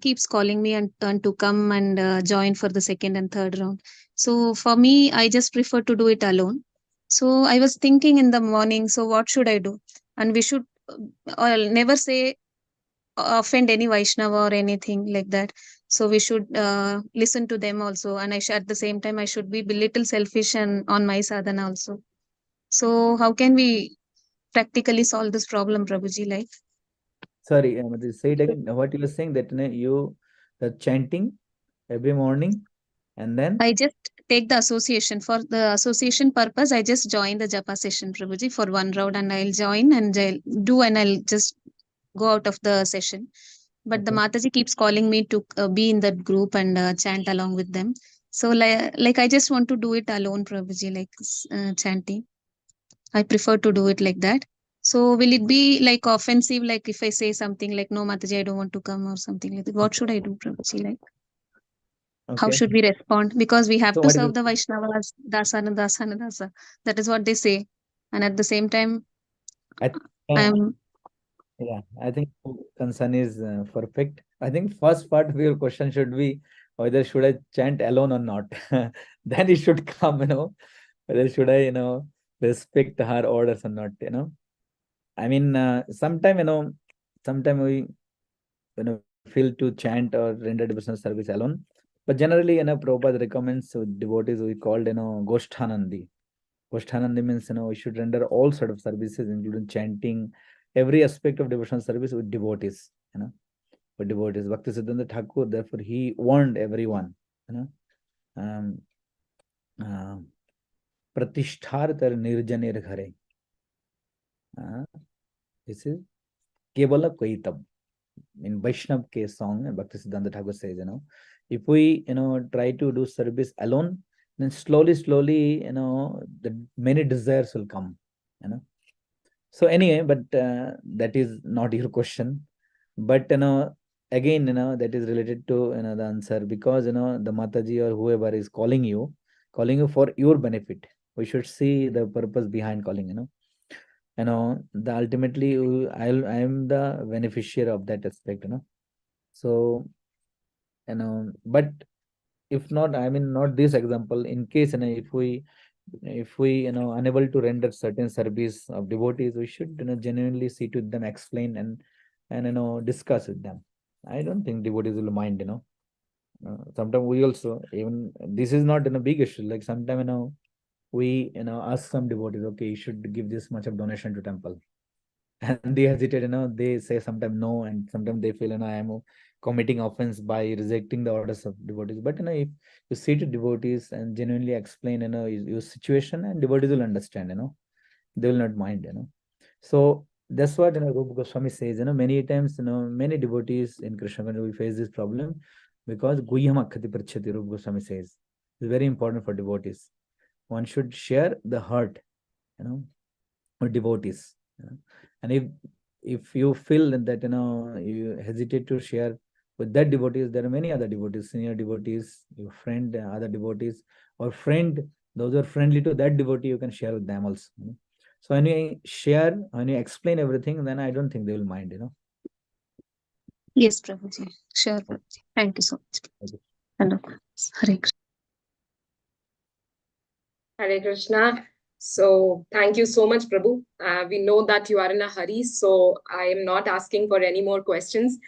keeps calling me and to come and join for the second and third round. So for me, I just prefer to do it alone. So I was thinking in the morning, so what should I do? And we should never say offend any Vaishnava or anything like that. So we should listen to them also. And at the same time, I should be a little selfish and on my sadhana also. So how can we practically solve this problem, Prabhuji? Like, Sorry, say it again. What you were saying that the chanting every morning, and then I just take the association for the association purpose. I just join the japa session, Prabhuji, for one round, and I'll join and I'll do, and I'll just go out of the session. But the Mataji keeps calling me to be in that group and chant along with them. So like I just want to do it alone, Prabhuji, like chanting. I prefer to do it like that. So will it be like offensive, like if I say something like, no, Mataji, I don't want to come or something like that? What should I do, Prabhuji? Like, how should we respond? Because we have So to what is serve the Vaishnavas, dasana, dasana, dasa. That is what they say. And at the same time, I'm yeah, I think concern is perfect. I think first part of your question should be whether should I chant alone or not. Then it should come, whether should I, respect her orders or not, I mean, sometime we, feel to chant or render devotional service alone. But generally, Prabhupada recommends devotees we called, Goshthanandi. Goshthanandi means, we should render all sort of services, including chanting, every aspect of devotional service with devotees, with devotees. Bhakti Siddhanta Thakur, therefore, he warned everyone, Pratishthartar nirjanir ghare. This is Kevala Kaitab. In Vaishnav case song, Bhakti Siddhanta Thakur says, if we, try to do service alone, then slowly, the many desires will come, So anyway, but that is not your question. But, again, that is related to, the answer, because, the Mataji or whoever is calling you for your benefit. We should see the purpose behind calling, the ultimately I am the beneficiary of that aspect, So, but if not, I mean, not this example, in case, if we unable to render certain service of devotees, we should, genuinely sit with them, explain and discuss with them. I don't think devotees will mind, sometimes we also, even this is not in a big issue, like sometimes, we ask some devotees, okay, you should give this much of donation to temple, and they hesitate, they say sometimes no, and sometimes they feel, I am committing offense by rejecting the orders of devotees. But if you sit to devotees and genuinely explain, your situation, and devotees will understand, they will not mind, So that's what, Rupa Goswami says, many times, many devotees in Krishna consciousness we face this problem, because Guhyam Akhati Prachati, Rupa Goswami says, is very important for devotees. One should share the heart, with devotees. And if you feel that, you hesitate to share with that devotees, there are many other devotees, senior devotees, your friend, other devotees, or friend, those who are friendly to that devotee, you can share with them also. So when you share, when you explain everything, then I don't think they will mind, Yes, Prabhuji. Sure, Prabhuji. Thank you so much. Okay. Hello. Hare Krishna. Hare Krishna. So thank you so much, Prabhu. We know that you are in a hurry, so I am not asking for any more questions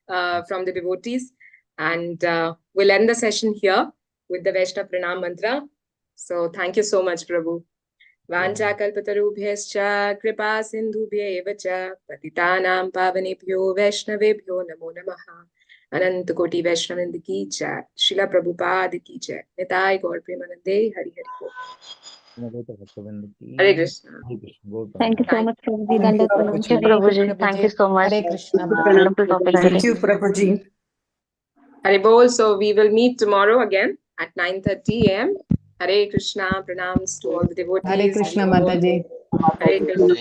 from the devotees. And we'll end the session here with the Vaishnav Pranam Mantra. So thank you so much, Prabhu. Vancha kalpatarubhyascha kripa sindhubhya eva cha patitanam pavanebhyo vaishnavebhyo namo namaha. Anant Koti Vaishnavinda ki jai. Srila Prabhupada ki jai. Nitai Gaur Premanande. Hari Hari Bol. Hare Krishna. Thank you so much, Prabhuji. Thank you, Dandat pranam. Prabhuji. Hare Prabhuji, thank you so much. Hare Krishna. Wonderful topic. Thank you, Prabhuji. Hare Bol. So we will meet tomorrow again at 9:30 a.m. Hare Krishna. Pranams to all the devotees. Hare Krishna, Mataji. Hare Krishna.